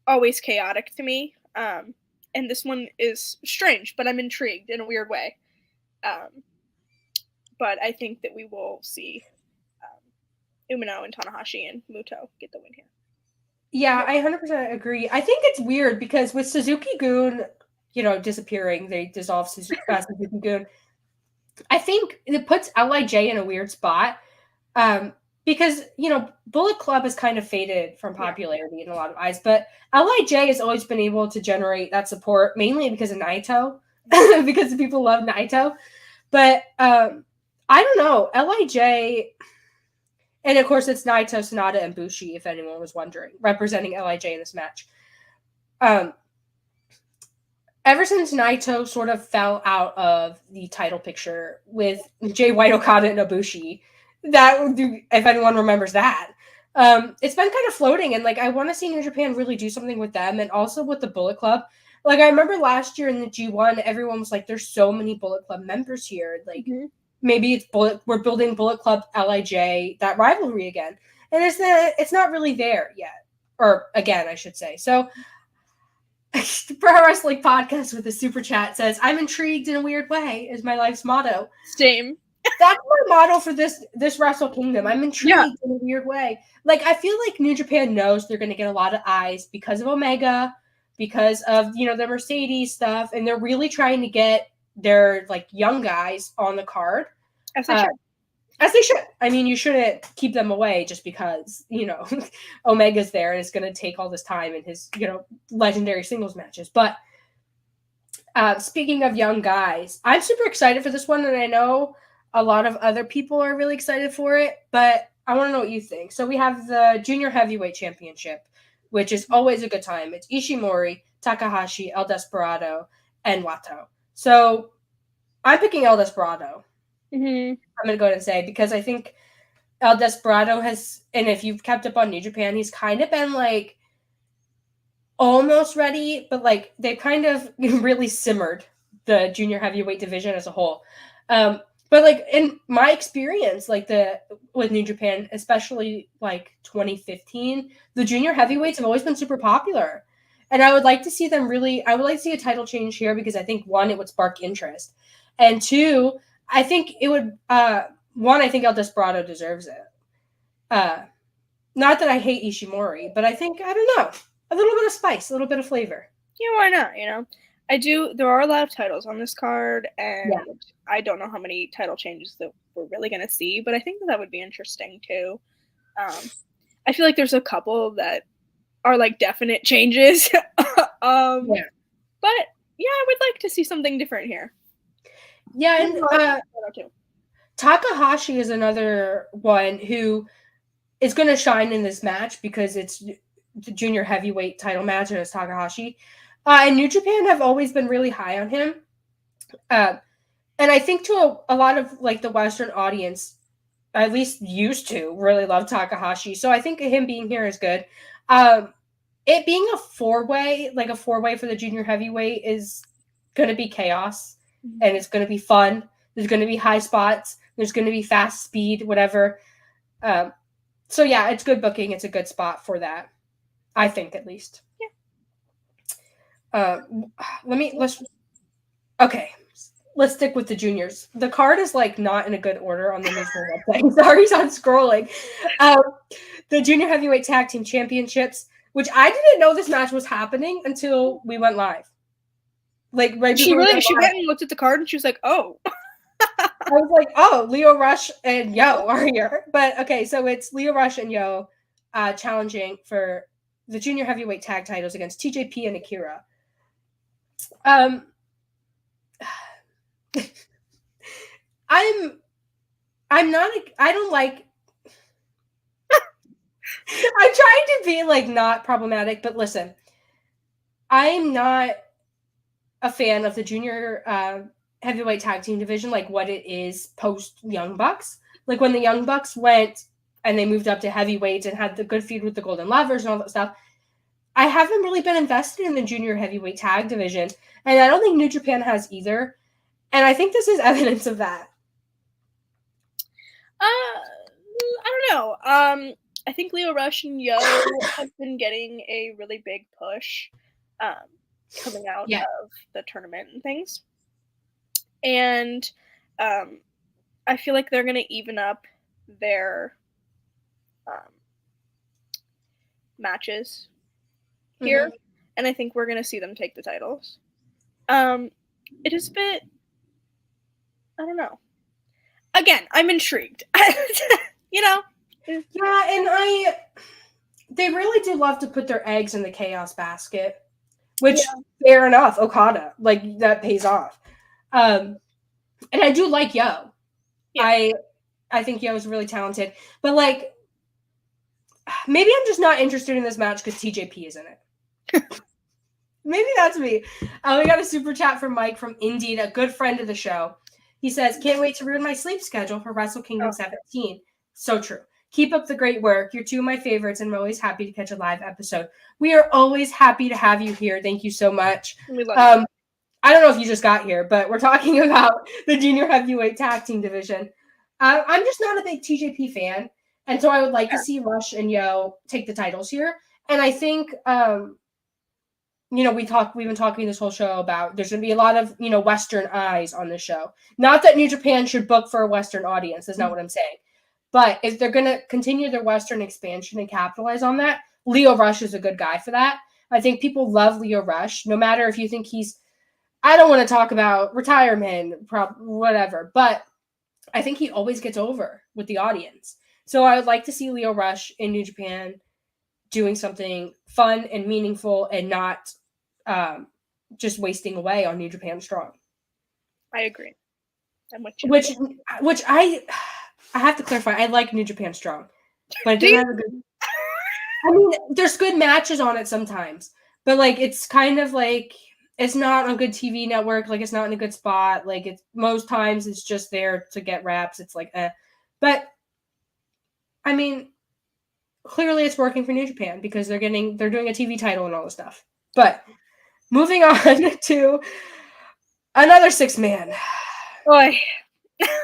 always chaotic to me. And this one is strange, but I'm intrigued in a weird way. But I think that we will see Umino and Tanahashi and Muto get the win here. Yeah, I 100% agree. I think it's weird because with Suzuki-gun, disappearing, they dissolve Suzuki-gun. I think it puts LIJ in a weird spot because, Bullet Club has kind of faded from popularity in a lot of eyes, but LIJ has always been able to generate that support, mainly because of Naito, because people love Naito. But I don't know. LIJ, and of course it's Naito, Sonata, and Bushi, if anyone was wondering, representing LIJ in this match. Ever since Naito sort of fell out of the title picture with Jay White, Okada, and Ibushi, if anyone remembers that, it's been kind of floating, and I want to see New Japan really do something with them, and also with the Bullet Club. I remember last year in the G1, everyone was like, "There's so many Bullet Club members here. Maybe it's we're building Bullet Club LIJ, that rivalry again," and it's not really there yet, or again, I should say. So. Pro Wrestling Podcast with a super chat says, "I'm intrigued in a weird way," is my life's motto. Same. That's my motto for this Wrestle Kingdom. I'm intrigued in a weird way. I feel like New Japan knows they're going to get a lot of eyes because of Omega, because of, the Mercedes stuff, and they're really trying to get their, young guys on the card. As they should. As they should. I mean, you shouldn't keep them away just because, Omega's there and it's going to take all this time in his, legendary singles matches. But speaking of young guys, I'm super excited for this one, and I know a lot of other people are really excited for it, but I want to know what you think. So we have the Junior Heavyweight Championship, which is always a good time. It's Ishimori, Takahashi, El Desperado, and Wato. So I'm picking El Desperado. Mm-hmm. I'm going to go ahead and say, because I think El Desperado has, and if you've kept up on New Japan, he's kind of been almost ready, but they've kind of really simmered the junior heavyweight division as a whole. But in my experience, with New Japan, especially 2015, the junior heavyweights have always been super popular. And I would like to see them I would like to see a title change here because I think, one, it would spark interest. And two, I think it would, I think El Desperado deserves it. Not that I hate Ishimori, but I think, I don't know, a little bit of spice, a little bit of flavor. Yeah, why not, there are a lot of titles on this card, and I don't know how many title changes that we're really going to see, but I think that would be interesting too. I feel like there's a couple that are definite changes. But yeah, I would like to see something different here. Yeah, and Takahashi is another one who is going to shine in this match because it's the junior heavyweight title match and it's Takahashi. And New Japan have always been really high on him. And I think to a lot of the Western audience, at least used to, really love Takahashi. So I think him being here is good. It being a four-way for the junior heavyweight is going to be chaos. And it's going to be fun. There's going to be high spots. There's going to be fast speed, whatever. So yeah, it's good booking. It's a good spot for that. I think, at least. Yeah. Let's stick with the juniors. The card is not in a good order on the neutral website. Sorry, I'm scrolling. The junior heavyweight tag team championships, which I didn't know this match was happening until we went live. She went and looked at the card and she was like, "Oh." I was like, "Oh, Lio Rush and Yo are here." But okay, so it's Lio Rush and Yo challenging for the junior heavyweight tag titles against TJP and Akira. I don't like. I'm trying to be not problematic, but listen, I'm not a fan of the junior heavyweight tag team division, what it is post Young Bucks. When the Young Bucks went and they moved up to heavyweights and had the good feud with the Golden Lovers and all that stuff, I haven't really been invested in the junior heavyweight tag division, and I don't think New Japan has either. And I think this is evidence of that. I don't know. I think Lio Rush and Yo have been getting a really big push coming out of the tournament and things. And I feel like they're going to even up their matches here. Mm-hmm. And I think we're going to see them take the titles. It is a bit, I don't know. Again, I'm intrigued. You know? Yeah, and they really do love to put their eggs in the chaos basket, which fair enough, Okada, like that pays off. And I do like Yo. Yeah. I think Yo is really talented, but like maybe I'm just not interested in this match because TJP is in it. Maybe that's me. We got a super chat from Mike from Indeed, a good friend of the show. He says, "Can't wait to ruin my sleep schedule for Wrestle Kingdom 17." So true. Keep up the great work. You're two of my favorites, and I'm always happy to catch a live episode. We are always happy to have you here. Thank you so much. We love you. I don't know if you just got here, but we're talking about the junior heavyweight tag team division. I'm just not a big TJP fan, and so I would like to see Rush and Yo take the titles here. And I think, we've been talking this whole show about there's going to be a lot of, Western eyes on this show. Not that New Japan should book for a Western audience. That's not what I'm saying. But if they're going to continue their Western expansion and capitalize on that, Lio Rush is a good guy for that. I think people love Lio Rush, no matter if you think he's, I don't want to talk about retirement, whatever, but I think he always gets over with the audience. So I would like to see Lio Rush in New Japan doing something fun and meaningful and not just wasting away on New Japan Strong. I agree. I'm with you. Which I have to clarify. I like New Japan Strong, but it doesn't have a good. I mean, there's good matches on it sometimes, but like it's kind of like it's not on a good TV network. Like it's not in a good spot. Like it's most times it's just there to get raps. It's like, but I mean, clearly it's working for New Japan because they're doing a TV title and all this stuff. But moving on to another 6-man. Boy.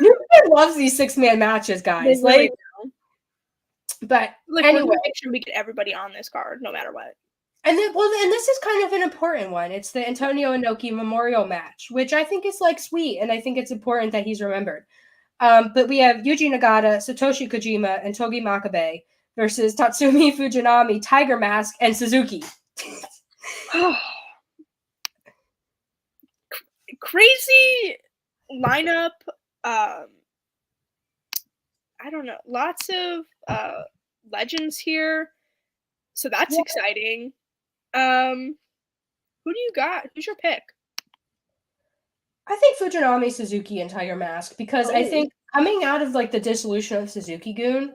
New Japan loves these 6-man matches, guys. Really but like anyway, we're make sure we get everybody on this card, no matter what. And this is kind of an important one. It's the Antonio Inoki Memorial match, which I think is like sweet, and I think it's important that he's remembered. But we have Yuji Nagata, Satoshi Kojima, and Togi Makabe versus Tatsumi Fujinami, Tiger Mask, and Suzuki. Crazy lineup. I don't know. Lots of legends here. So that's exciting. Who do you got? Who's your pick? I think Fujinami, Suzuki, and Tiger Mask because I think coming out of like the dissolution of Suzuki-gun,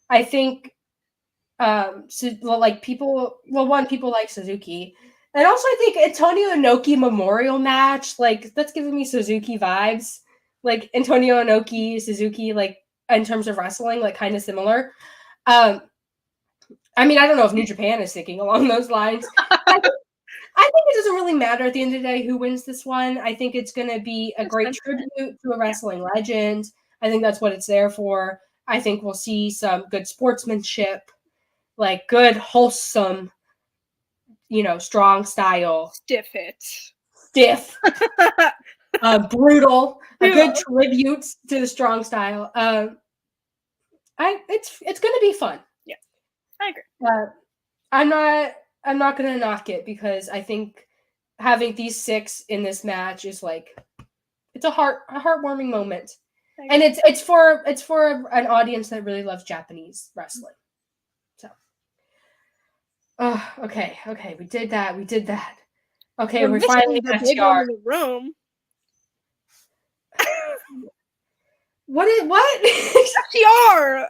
I think people like Suzuki. And also I think Antonio Inoki Memorial match, like that's giving me Suzuki vibes. Like Antonio Inoki, Suzuki, like in terms of wrestling, like kind of similar. I mean, I don't know if New Japan is thinking along those lines. I think it doesn't really matter at the end of the day who wins this one. I think it's going to be a great tribute to a wrestling legend. I think that's what it's there for. I think we'll see some good sportsmanship, like good, wholesome, strong style. Stiff. Brutal. A good tribute to the strong style. It's going to be fun. Yeah, I agree. I'm not gonna knock it because I think having these 6 in this match is like it's a heartwarming moment, and it's for an audience that really loves Japanese wrestling. So, okay, we did that. Okay, we're finally in FTR. Room. What? FTR.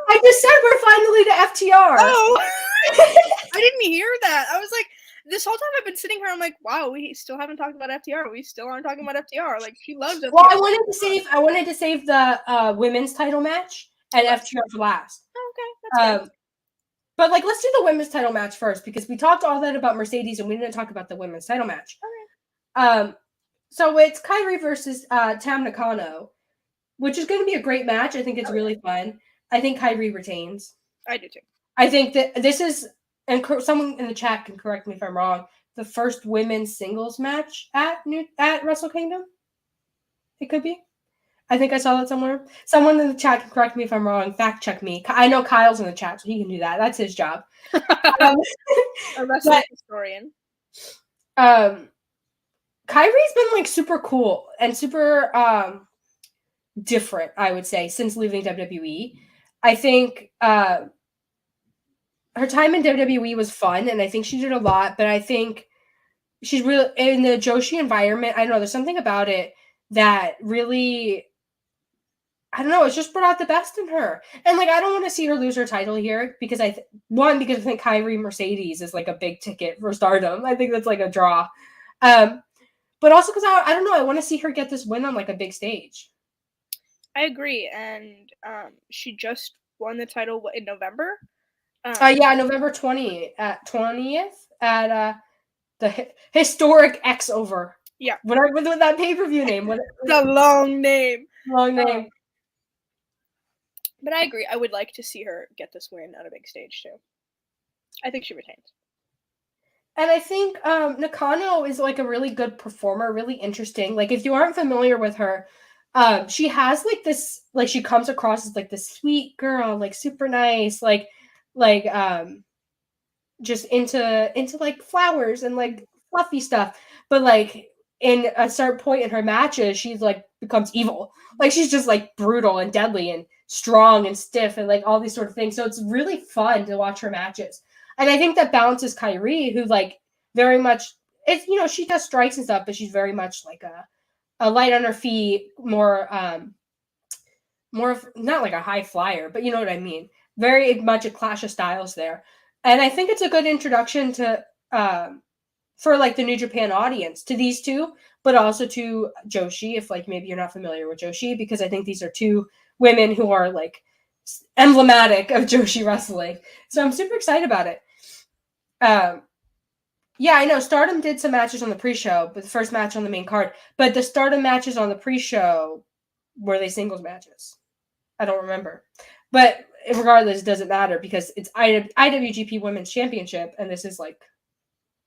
I just said we're finally to FTR. Oh, I didn't hear that. I was like, this whole time I've been sitting here. I'm like, wow, we still haven't talked about FTR. We still aren't talking about FTR. Like she loves FTR. Well, I wanted to save the women's title match and FTR for last. Oh, okay, that's good. But like, let's do the women's title match first because we talked all that about Mercedes and we didn't talk about the women's title match. Okay. So it's Kyrie versus Tam Nakano, which is going to be a great match. I think it's really fun. I think Kyrie retains. I do too. I think that this is, and someone in the chat can correct me if I'm wrong, the first women's singles match at Wrestle Kingdom. It could be. I think I saw that somewhere. Someone in the chat can correct me if I'm wrong. Fact check me. I know Kyle's in the chat, so he can do that. That's his job. A wrestling historian. Kyrie's been like super cool and super different, I would say, since leaving WWE. I think her time in WWE was fun, and I think she did a lot, but I think she's really in the Joshi environment. I don't know, there's something about it that really, I don't know, it's just brought out the best in her. And like, I don't want to see her lose her title here because because I think Kyrie Mercedes is like a big ticket for Stardom. I think that's like a draw. But also because I don't know, I want to see her get this win on like a big stage. I agree, and she just won the title in November. November 20th at the historic X Over. Yeah. What with that pay-per-view name? The long name. Long name. But I agree. I would like to see her get this win on a big stage too. I think she retains. And I think Nakano is like a really good performer, really interesting. Like if you aren't familiar with her, she has like this, like she comes across as like this sweet girl, like super nice, like just into like flowers and like fluffy stuff. But like in a certain point in her matches, she's like becomes evil. Like she's just like brutal and deadly and strong and stiff and like all these sort of things. So it's really fun to watch her matches. And I think that balances Kyrie, who like very much, it's, you know, she does strikes and stuff, but she's very much like a light on her feet, more of, not like a high flyer, but you know what I mean. Very much a clash of styles there. And I think it's a good introduction to for like the New Japan audience to these two, but also to Joshi, if like maybe you're not familiar with Joshi, because I think these are two women who are like emblematic of Joshi wrestling. So I'm super excited about it. Yeah, I know Stardom did some matches on the pre-show, but the first match on the main card. But the Stardom matches on the pre-show, were they singles matches? I don't remember. But regardless, it doesn't matter because it's IWGP Women's Championship, and this is like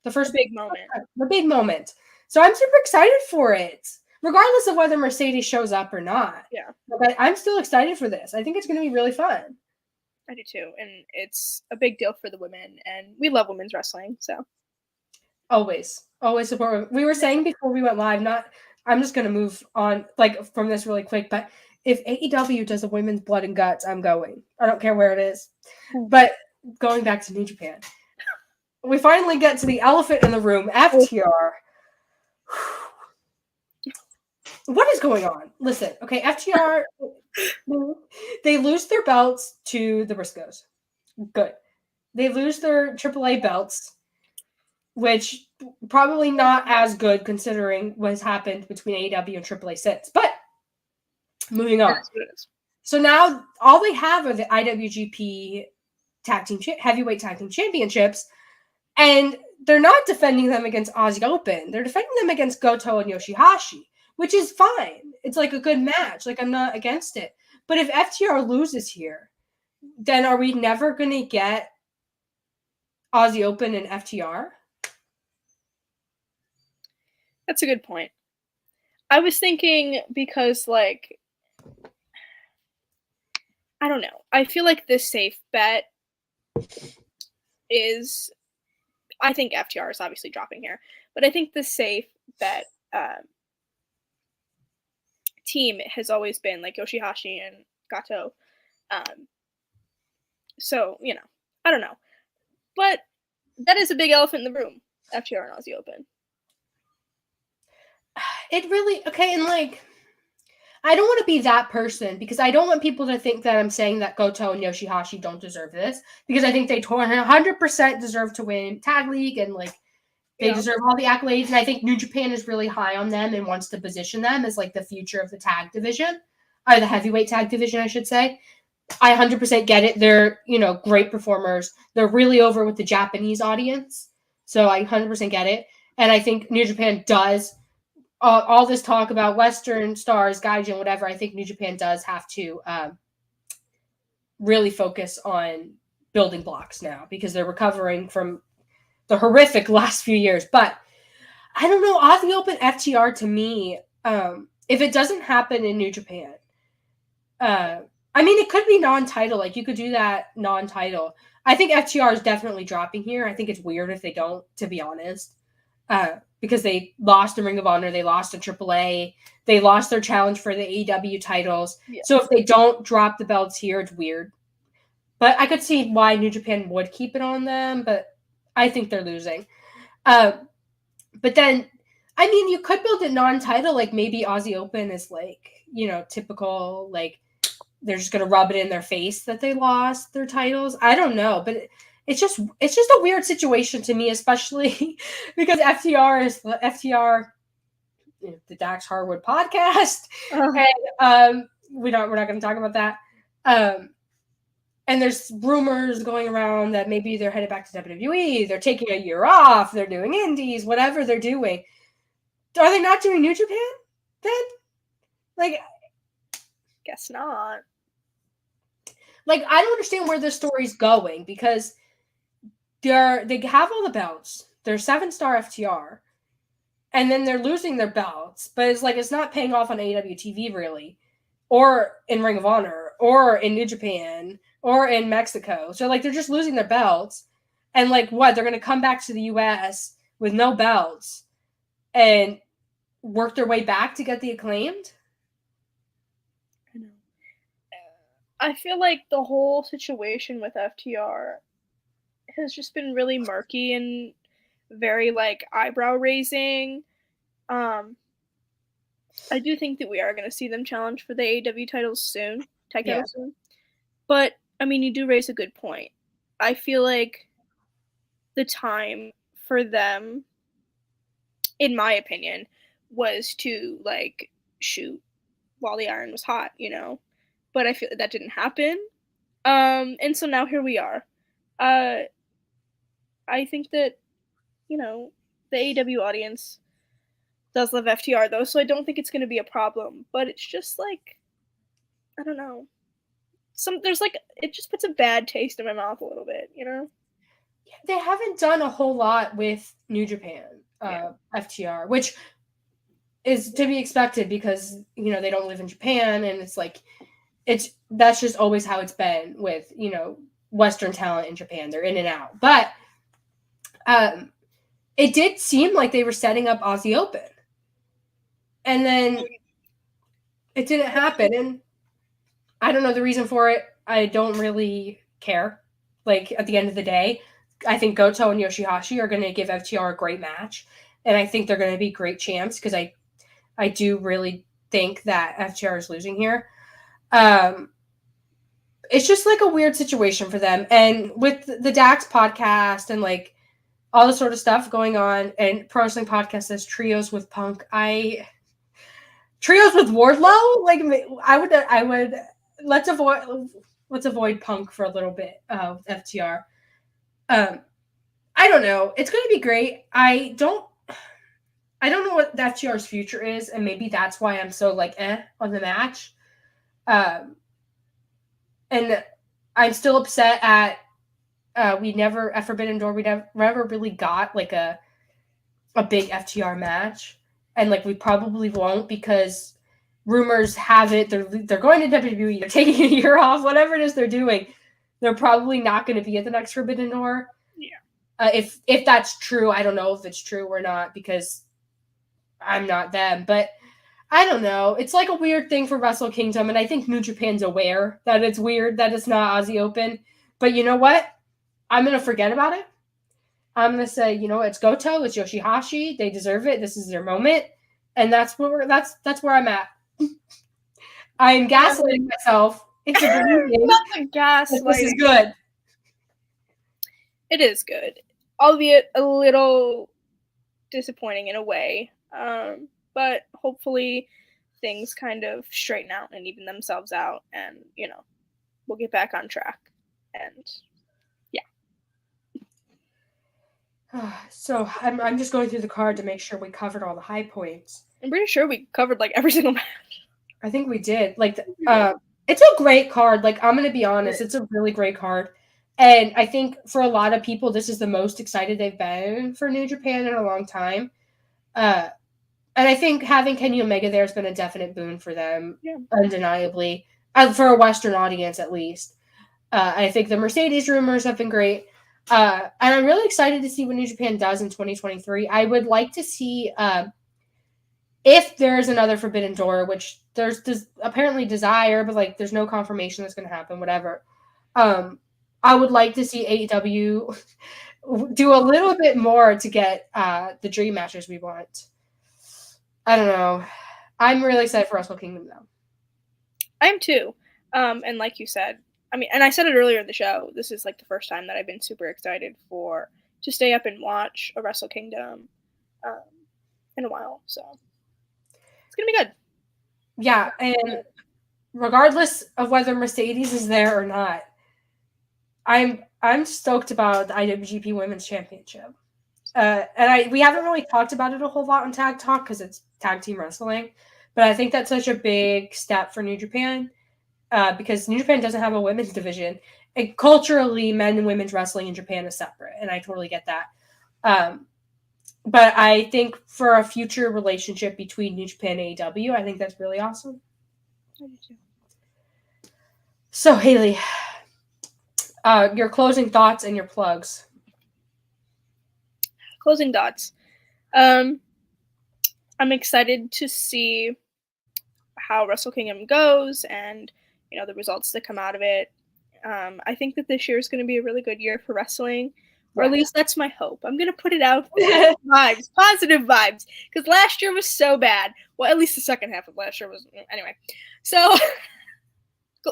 the first big moment. The big moment. So I'm super excited for it, regardless of whether Mercedes shows up or not. Yeah. But I'm still excited for this. I think it's going to be really fun. I do too, and it's a big deal for the women, and we love women's wrestling, so. Always support. We were saying before we went live, I'm just going to move on like from this really quick, but if AEW does a women's blood and guts, I'm going. I don't care where it is. But going back to New Japan, we finally get to the elephant in the room, FTR. What is going on? Listen, okay, FTR, they lose their belts to the Briscoes. Good. They lose their AAA belts, which probably not as good considering what's happened between AEW and AAA since. But moving on. So now all they have are the IWGP heavyweight tag team championships, and they're not defending them against Aussie Open. They're defending them against Goto and Yoshihashi, which is fine. It's like a good match. Like I'm not against it. But if FTR loses here, then are we never going to get Aussie Open and FTR? That's a good point. I was thinking because, like, I don't know. I feel like the safe bet is, I think FTR is obviously dropping here, but I think the safe bet team has always been like Yoshihashi and Gato. So, you know, I don't know. But that is a big elephant in the room, FTR and Aussie Open. It really, okay, and like, I don't want to be that person because I don't want people to think that I'm saying that Goto and Yoshihashi don't deserve this, because I think they 100% deserve to win Tag League and like they deserve all the accolades, and I think New Japan is really high on them and wants to position them as like the future of the tag division, or the heavyweight tag division, I should say. I 100% get it. They're, you know, great performers. They're really over with the Japanese audience, so I 100% get it. And I think New Japan does all this talk about Western stars, Gaijin, whatever, I think New Japan does have to really focus on building blocks now because they're recovering from the horrific last few years. But I don't know, Aussie Open FTR to me, if it doesn't happen in New Japan, I mean, it could be non-title. Like, you could do that non-title. I think FTR is definitely dropping here. I think it's weird if they don't, to be honest. Because they lost in Ring of Honor, they lost in AAA, they lost their challenge for the AEW titles. Yeah. So if they don't drop the belts here, it's weird. But I could see why New Japan would keep it on them, but I think they're losing. But then, I mean, you could build a non-title, like maybe Aussie Open is like, you know, typical, like they're just going to rub it in their face that they lost their titles. I don't know, but it's just a weird situation to me, especially because FTR is the Dax Harwood podcast, and we're not going to talk about that. And there's rumors going around that maybe they're headed back to WWE. They're taking a year off. They're doing indies, whatever they're doing. Are they not doing New Japan then? Like, guess not. Like, I don't understand where this story's going because they have all the belts. They're 7-star FTR. And then they're losing their belts. But it's like, it's not paying off on AEW TV, really. Or in Ring of Honor. Or in New Japan. Or in Mexico. So, like, they're just losing their belts. And, like, what? They're going to come back to the U.S. with no belts. And work their way back to get the Acclaimed? I know. I feel like the whole situation with FTR has just been really murky and very, like, eyebrow raising. I do think that we are going to see them challenge for the AEW titles soon. Soon. But, I mean, you do raise a good point. I feel like the time for them, in my opinion, was to, like, shoot while the iron was hot, you know? But I feel that didn't happen. And so now here we are. I think that, you know, the AEW audience does love FTR, though, so I don't think it's going to be a problem. But it's just, like, I don't know. There's, like, it just puts a bad taste in my mouth a little bit, you know? Yeah, they haven't done a whole lot with New Japan, FTR, which is to be expected because, you know, they don't live in Japan, and it's like, that's just always how it's been with, you know, Western talent in Japan. They're in and out. But it did seem like they were setting up Aussie Open. And then it didn't happen. And I don't know the reason for it. I don't really care. Like, at the end of the day, I think Goto and Yoshihashi are going to give FTR a great match. And I think they're going to be great champs because I do really think that FTR is losing here. It's just like a weird situation for them. And with the Dax podcast and like all this sort of stuff going on, and Pro Wrestling Podcast says trios with Punk. Trios with Wardlow? Like, I would let's avoid Punk for a little bit of FTR. I don't know. It's going to be great. I don't know what FTR's future is, and maybe that's why I'm so like on the match. And I'm still upset at we never at Forbidden Door. We never really got like a big FTR match, and like we probably won't because rumors have it they're going to WWE. They're taking a year off. Whatever it is they're doing, they're probably not going to be at the next Forbidden Door. Yeah. If that's true, I don't know if it's true or not because I'm not them, but. I don't know. It's like a weird thing for Wrestle Kingdom, and I think New Japan's aware that it's weird that it's not Aussie Open. But you know what? I'm going to forget about it. I'm going to say, you know, it's Goto, it's Yoshihashi. They deserve it. This is their moment. And that's where I'm at. I am gaslighting myself into believing that this is good. It is good, albeit a little disappointing in a way. But hopefully things kind of straighten out and even themselves out, and, you know, we'll get back on track. And yeah. So I'm just going through the card to make sure we covered all the high points. I'm pretty sure we covered like every single match. I think we did. Like, it's a great card. Like, I'm gonna be honest, it's a really great card, and I think for a lot of people, this is the most excited they've been for New Japan in a long time. And I think having Kenny Omega there has been a definite boon for them, undeniably, for a Western audience at least. I think the Mercedes rumors have been great. And I'm really excited to see what New Japan does in 2023. I would like to see if there's another Forbidden Door, which there's apparently desire, but like there's no confirmation that's going to happen, whatever. I would like to see AEW do a little bit more to get the dream matches we want. I don't know. I'm really excited for Wrestle Kingdom, though. I am too. And like you said, I mean, and I said it earlier in the show, this is like the first time that I've been super excited to stay up and watch a Wrestle Kingdom in a while. So it's going to be good. Yeah, and regardless of whether Mercedes is there or not, I'm stoked about the IWGP Women's Championship. And we haven't really talked about it a whole lot on Tag Talk because it's tag team wrestling, but I think that's such a big step for New Japan because New Japan doesn't have a women's division. And culturally, men and women's wrestling in Japan is separate, and I totally get that. But I think for a future relationship between New Japan and AEW, I think that's really awesome. I do too. So, Haley, your closing thoughts and your plugs. Closing thoughts. I'm excited to see how Wrestle Kingdom goes and, you know, the results that come out of it. I think that this year is going to be a really good year for wrestling, or at least that's my hope. I'm going to put it out there. Vibes, positive vibes, because last year was so bad. Well, at least the second half of last year was. Anyway, so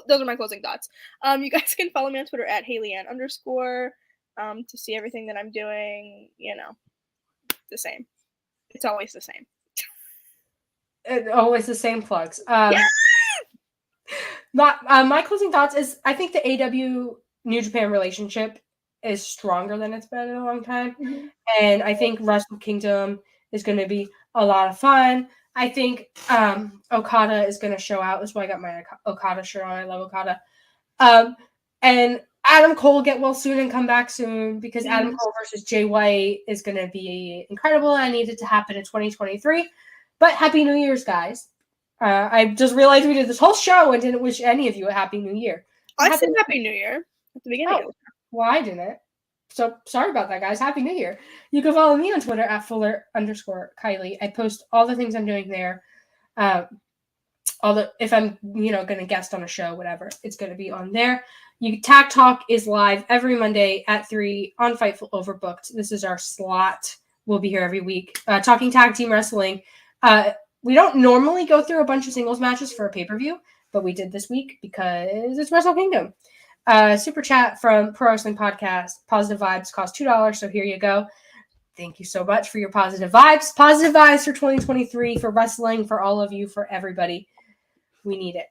those are my closing thoughts. You guys can follow me on Twitter at @HaleyAnn_ to see everything that I'm doing. You know, the same. It's always the same. Always the same plugs. My closing thoughts is I think the AEW New Japan relationship is stronger than it's been in a long time. Mm-hmm. And I think Wrestle Kingdom is going to be a lot of fun. I think Okada is going to show out. That's why I got my Okada shirt on. I love Okada. And Adam Cole will get well soon and come back soon because Adam Cole versus Jay White is going to be incredible. I need it to happen in 2023. But Happy New Year's, guys. I just realized we did this whole show and didn't wish any of you a Happy New Year. I said Happy New Year at the beginning. Oh, well, I didn't. So sorry about that, guys. Happy New Year. You can follow me on Twitter at @Fuller_Kiley. I post all the things I'm doing there. If I'm, going to guest on a show, whatever, it's going to be on there. Tag Talk is live every Monday at 3 on Fightful Overbooked. This is our slot. We'll be here every week talking tag team wrestling. We don't normally go through a bunch of singles matches for a pay-per-view, but we did this week because it's Wrestle Kingdom. Super chat from Pro Wrestling Podcast. Positive vibes cost $2, so here you go. Thank you so much for your positive vibes. Positive vibes for 2023, for wrestling, for all of you, for everybody. We need it.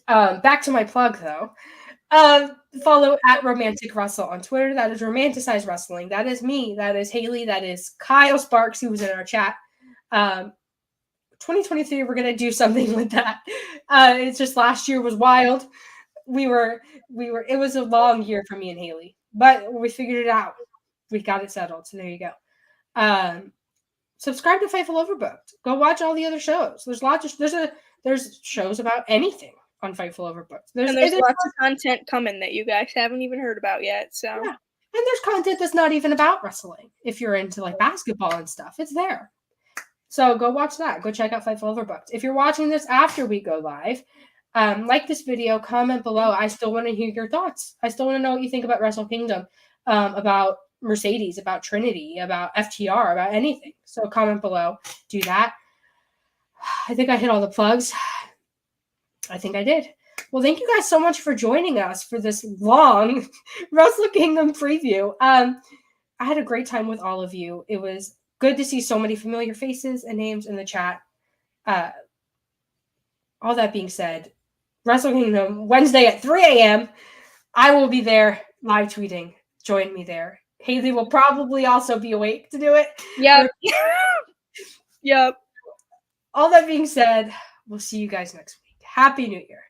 Back to my plug, though. Follow @Romantic Russell on Twitter. That is Romanticized Wrestling. That is me. That is Haley. That is Kyle Sparks, who was in our chat. 2023, we're gonna do something with that. It's just last year was wild. It was a long year for me and Haley, but we figured it out. We got it settled. So there you go. Subscribe to Fightful Overbooked. Go watch all the other shows. There's shows about anything on Fightful Overbooked. There's lots of content coming that you guys haven't even heard about yet. So yeah. And there's content that's not even about wrestling. If you're into like basketball and stuff, it's there. So go watch that. Go check out Fightful Overbooked. If you're watching this after we go live, like this video, comment below. I still want to hear your thoughts. I still want to know what you think about Wrestle Kingdom, about Mercedes, about Trinity, about FTR, about anything. So comment below. Do that. I think I hit all the plugs. I think I did. Well, thank you guys so much for joining us for this long Wrestle Kingdom preview. I had a great time with all of you. It was good to see so many familiar faces and names in the chat. All that being said, Wrestle Kingdom, Wednesday at 3 a.m. I will be there live tweeting. Join me there. Haley will probably also be awake to do it. Yep. Yep. all that being said, we'll see you guys next week. Happy New Year.